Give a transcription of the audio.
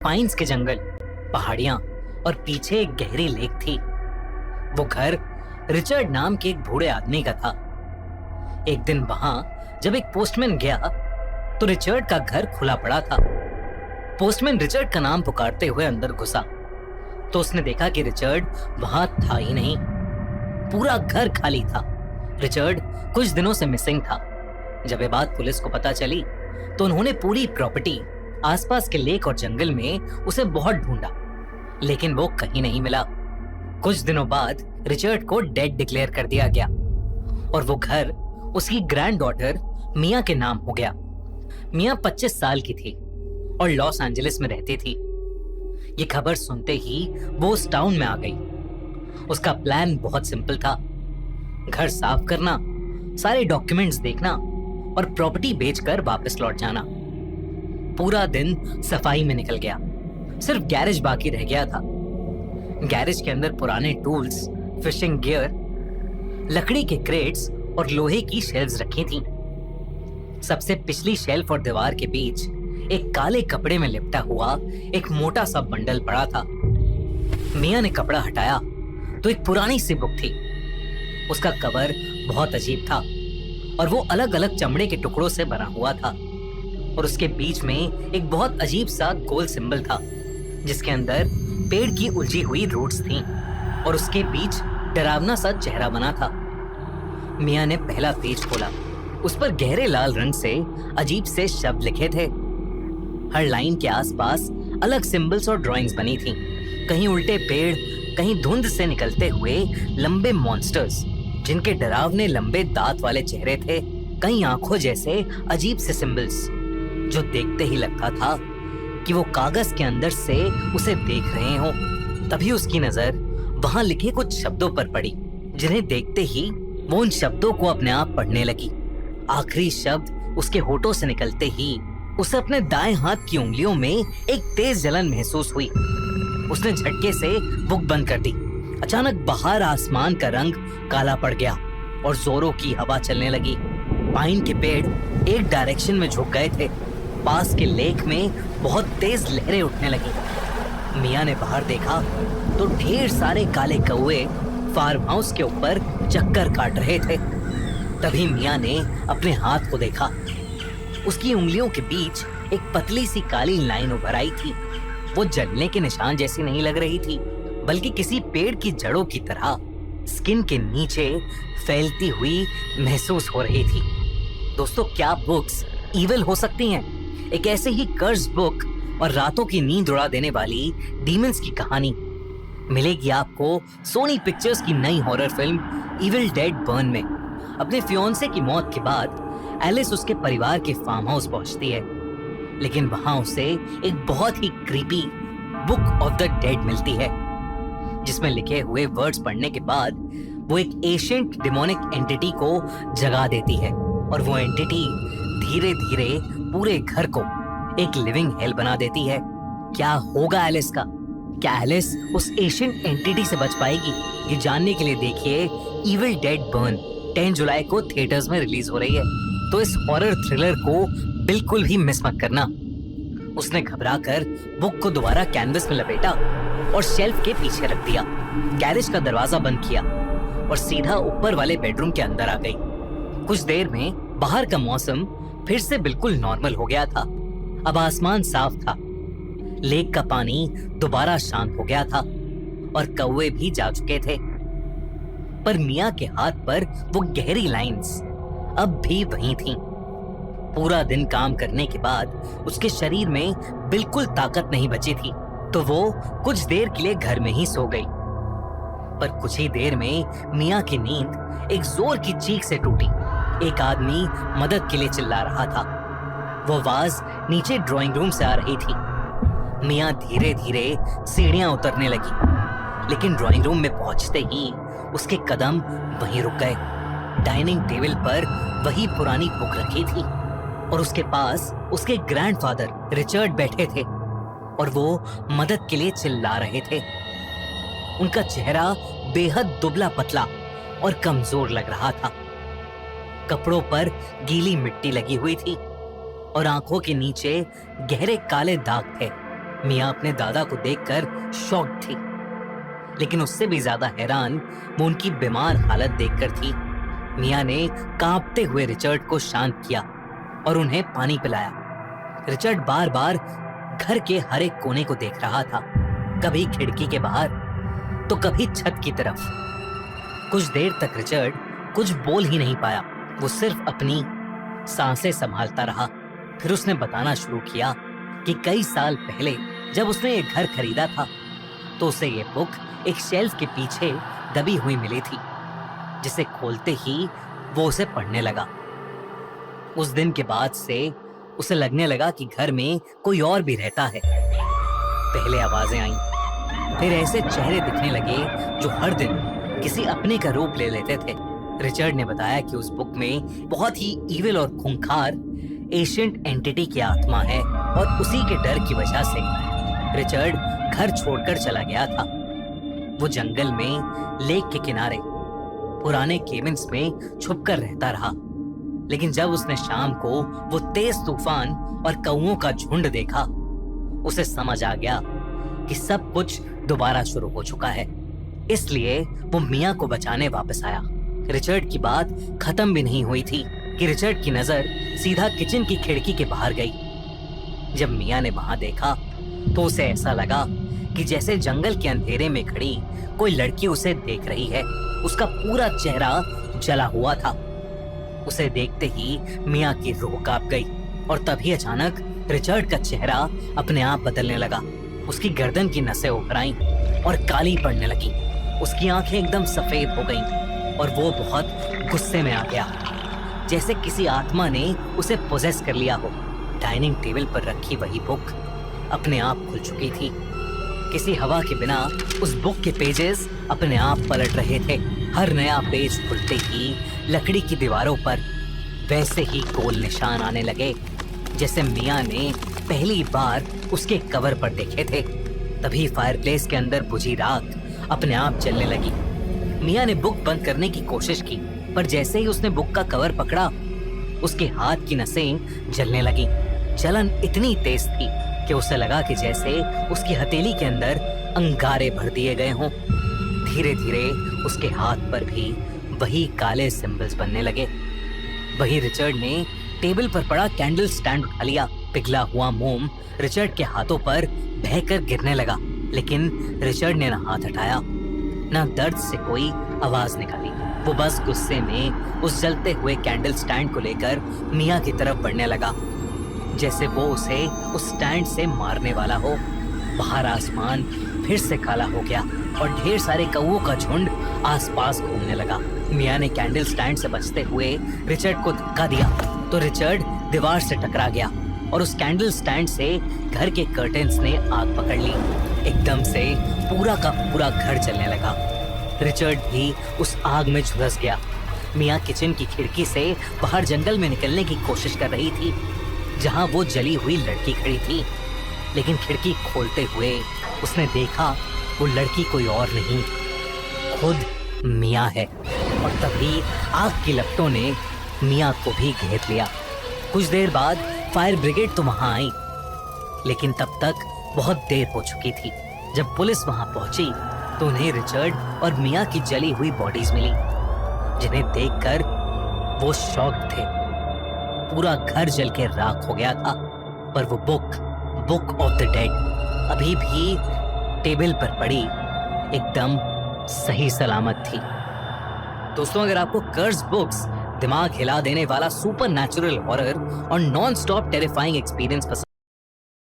Pines के जंगल, पहाड़ियां और पीछे एक गहरी लेक थी। वो घर रिचर्ड नाम के एक बूढ़े आदमी का था। एक दिन वहां जब एक पोस्टमैन गया तो रिचर्ड का घर खुला पड़ा था। पोस्टमैन रिचर्ड का नाम पुकारते हुए अंदर घुसा तो उसने देखा कि रिचर्ड वहां था ही नहीं। पूरा घर खाली था। रिचर्ड कुछ दिनों से मिसिंग था। जब ये बात पुलिस को पता चली तो उन्होंने पूरी प्रॉपर्टी, आसपास के लेक और जंगल में उसे बहुत ढूंढा, लेकिन वो कहीं नहीं मिला। कुछ दिनों बाद रिचर्ड को डेड डिक्लेयर कर दिया गया और वो घर उसकी ग्रैंड डॉटर मिया के नाम हो गया। मिया 25 साल की थी और लॉस एंजलिस में रहती थी। ये खबर सुनते ही वो उस टाउन में आ गई। उसका प्लान बहुत सिंपल था, घर साफ करना, सारे डॉक्यूमेंट्स देखना और प्रॉपर्टी बेचकर वापस लौट जाना। पूरा दिन सफाई में निकल गया। सिर्फ गैरेज बाकी रह गया था। गैरेज के अंदर पुराने टूल्स, फिशिंग गियर, लकड़ी के क्रेट्स और लोहे की शेल्व्स रखी थीं। सबसे पिछली शेल्फ और दीवार के बीच एक काले कपड़े में लिपटा हुआ एक मोटा सा बंडल पड़ा था। मिया ने कपड़ा हटाया तो एक पुरानी सी बुक थी। उसका कवर बहुत अजीब था और वो अलग अलग चमड़े के टुकड़ों से बना हुआ था और उसके बीच में एक बहुत अजीब सा गोल सिंबल था जिसके अंदर पेड़ की उलझी हुई रूट्स थीं और उसके बीच डरावना सा चेहरा बना था। मिया ने पहला पेज खोला। उस पर गहरे लाल रंग से अजीब से शब्द लिखे थे। हर लाइन के आसपास अलग सिंबल्स और ड्राइंग्स बनी थीं। कहीं उल्टे पेड़, कहीं धुंध से निकलते हुए लंबे मॉन्स्टर्स जिनके डरावने लंबे दांत वाले चेहरे थे, कई आंखों जैसे अजीब से सिंबल्स जो देखते ही लगता था कि वो कागज के अंदर से उसे देख रहे हो। तभी उसकी नजर वहां लिखे कुछ शब्दों पर पड़ी, जिन्हें देखते ही वो उन शब्दों को अपने आप पढ़ने लगी। आखिरी शब्द उसके होठों से निकलते ही उसे अपने दाएं हाथ की उंगलियों में एक तेज जलन महसूस हुई। उसने झटके से बुक बंद कर दी। अचानक बाहर आसमान का रंग काला पड़ गया और जोरों की हवा चलने लगी। पाइन के पेड़ एक डायरेक्शन में झुक गए थे। पास के लेक में बहुत तेज लहरें उठने लगी। मिया ने बाहर देखा तो ढेर सारे काले कौवे फार्म हाउस के ऊपर चक्कर काट रहे थे। तभी मिया ने अपने हाथ को देखा। उसकी उंगलियों के बीच एक पतली सी काली लाइन उभर आई थी। वो जलने के निशान जैसी नहीं लग रही थी, बल्कि किसी पेड़ की जड़ों की तरह स्किन के नीचे फैलती हुई महसूस हो रही थी। दोस्तों, क्या बुक्स इविल हो सकती हैं? एक ऐसे ही कर्स बुक और रातों की नींद उड़ा देने वाली डीमंस की कहानी मिलेगी आपको सोनी पिक्चर्स की नई horror film evil dead burn में। अपने फियोंसे की मौत के बाद एलिस उसके परिवार के फार्म हाउस पहुंचती है, लेकिन वहां उसे एक बहुत ही creepy book of the dead मिलती है, जिसमें लिखे हुए वर्ड्स पढ़ने के बाद वो एक एशियंट डिमोनिक एंटिटी को जगा देती है और वो एंटिटी धीरे धीरे पूरे घर को एक लिविंग हेल बना देती है। क्या होगा एलिस का? क्या एलिस उस एशियंट एंटिटी से बच पाएगी? ये जानने के लिए देखिए इविल डेड बर्न 10 जुलाई को थिएटर्स में रिलीज हो रही है, तो इस हॉरर थ्रिलर को बिल्कुल भी मिस मत करना। उसने घबराकर बुक को दोबारा कैनवस में लपेटा और शेल्फ के पीछे रख दिया। गैरेज का दरवाजा बंद किया और सीधा ऊपर वाले बेडरूम के अंदर आ गई। कुछ देर में बाहर का मौसम फिर से बिल्कुल नॉर्मल हो गया था। अब आसमान साफ था, लेक का पानी दोबारा शांत हो गया था और कौवे भी जा चुके थे। पर मिया के हाथ पर वो गहरी लाइंस अब भी वहीं थीं। पूरा दिन काम करने के बाद उसके शरीर में बिल्कुल ताकत नहीं बची थी, तो वो कुछ देर के लिए घर में ही सो गई। पर कुछ ही देर में मिया की नींद एक जोर की चीख से टूटी। एक आदमी मदद के लिए चिल्ला रहा था। वो आवाज नीचे ड्राइंग रूम से आ रही थी। मिया धीरे धीरे सीढ़ियां उतरने लगी, लेकिन ड्राइंग रूम में पहुंचते ही उसके कदम वहीं रुक गए। डाइनिंग टेबल पर वही पुरानी बुक रखी थी और उसके पास उसके ग्रैंडफादर रिचर्ड बैठे थे और वो मदद के लिए चिल्ला रहे थे। उनका चेहरा बेहद दुबला पतला और कमजोर लग रहा था। कपड़ों पर गीली मिट्टी लगी हुई थी और आंखों के नीचे गहरे काले दाग थे। मियाँ अपने दादा को देखकर शॉक थी, लेकिन उससे भी ज्यादा हैरान वो उनकी बीमार हालत देखकर थी। मियाँ ने कांपते हुए रिचर्ड को शांत किया और उन्हें पानी पिलाया। रिचर्ड बार बार घर के हर एक कोने को देख रहा था, कभी खिड़की के बाहर तो कभी छत की तरफ। कुछ देर तक रिचर्ड कुछ बोल ही नहीं पाया, वो सिर्फ अपनी सांसें संभालता रहा। फिर उसने बताना शुरू किया कि कई साल पहले जब उसने ये घर खरीदा था तो उसे ये बुक एक शेल्फ के पीछे दबी हुई मिली थी, जिसे खोलते ही वो उसे पढ़ने लगा। उस दिन के बाद से उसे लगने लगा कि घर में कोई और भी रहता है। पहले आवाजें आईं, फिर ऐसे चेहरे दिखने लगे जो हर दिन किसी अपने का रूप ले लेते थे। रिचर्ड ने बताया कि उस बुक में बहुत ही इविल और खूंखार एशियंट एंटिटी की आत्मा है और उसी के डर की वजह से रिचर्ड घर छोड़कर चला गया था। वो जंगल में लेक के किनारे पुराने केबिन्स में छुपकर रहता रहा, लेकिन जब उसने शाम को वो तेज तूफान और कौओं का झुंड देखा, उसे समझ आ गया कि सब कुछ दोबारा शुरू हो चुका है। इसलिए वो मियाँ को बचाने वापस आया। रिचर्ड की बात खत्म भी नहीं हुई थी कि रिचर्ड की नजर सीधा किचन की खिड़की के बाहर गई। जब मियाँ ने वहां देखा तो उसे ऐसा लगा कि जैसे जंगल के अंधेरे में खड़ी कोई लड़की उसे देख रही है। उसका पूरा चेहरा जला हुआ था। उसे देखते ही मियाँ की रूह कांप गई और तभी अचानक रिचर्ड का चेहरा अपने आप बदलने लगा। उसकी गर्दन की नसें उभर आईं और काली पड़ने लगी। उसकी आंखें एकदम सफेद हो गईं और वो बहुत गुस्से में आ गया, जैसे किसी आत्मा ने उसे पोजेस कर लिया हो। डाइनिंग टेबल पर रखी वही बुक अपने आप खुल चुकी थी। किसी हवा के बिना उस बुक के पेजेस अपने आप पलट रहे थे। हर नया पेज खुलते ही लकड़ी की दीवारों पर वैसे ही गोल निशान आने लगे जैसे मियाँ ने पहली बार उसके कवर पर देखे थे। तभी फायरप्लेस के अंदर बुझी राख अपने आप जलने लगी। मियाँ ने बुक बंद करने की कोशिश की, पर जैसे ही उसने बुक का कवर पकड़ा, उसके हाथ की नसें जलने लगी। जलन इतनी तेज थी कि उसे लगा कि जैसे उसकी हथेली के अंदर अंगारे भर दिए गए हों। धीरे धीरे उसके हाथ पर भी वही काले सिंबल्स बनने लगे। वही रिचर्ड ने टेबल पर पड़ा कैंडल स्टैंड उठा लिया। पिघला हुआ मोम रिचर्ड के हाथों पर बहकर गिरने लगा, लेकिन रिचर्ड ने ना हाथ हटाया ना दर्द से कोई आवाज निकाली। वो बस गुस्से में उस जलते हुए कैंडल स्टैंड को लेकर मियाँ की तरफ बढ़ने लगा, जैसे वो उसे उस स्टैंड से मारने वाला हो। बाहर आसमान फिर से काला हो गया और ढेर सारे कौओं का झुंड आसपास घूमने लगा। मियाँ ने कैंडल स्टैंड से बचते हुए रिचर्ड को धक्का दिया तो रिचर्ड दीवार से टकरा गया और उस कैंडल स्टैंड से घर के कर्टेन्स ने आग पकड़ ली। एकदम से पूरा का पूरा घर जलने लगा। रिचर्ड भी उस आग में झुलस गया। मियाँ किचन की खिड़की से बाहर जंगल में निकलने की कोशिश कर रही थी, जहाँ वो जली हुई लड़की खड़ी थी, लेकिन खिड़की खोलते हुए उसने देखा वो लड़की कोई और नहीं, खुद मियाँ है। और तभी आग की लपटों ने मियाँ को भी घेर लिया। कुछ देर बाद फायर ब्रिगेड तो वहां आई, लेकिन तब तक बहुत देर हो चुकी थी। जब पुलिस वहां पहुंची तो उन्हें रिचर्ड और मियाँ की जली हुई बॉडीज मिली, जिन्हें देखकर वो शॉक थे। पूरा घर जल के राख हो गया था, पर वो बुक ऑफ द डेड अभी भी टेबल पर पड़ी एकदम सही सलामत थी। दोस्तों, अगर आपको कर्स बुक्स दिमाग हिला देने वाला सुपर नेचुरल हॉरर और नॉन स्टॉप टेरिफाइंग एक्सपीरियंस पसंद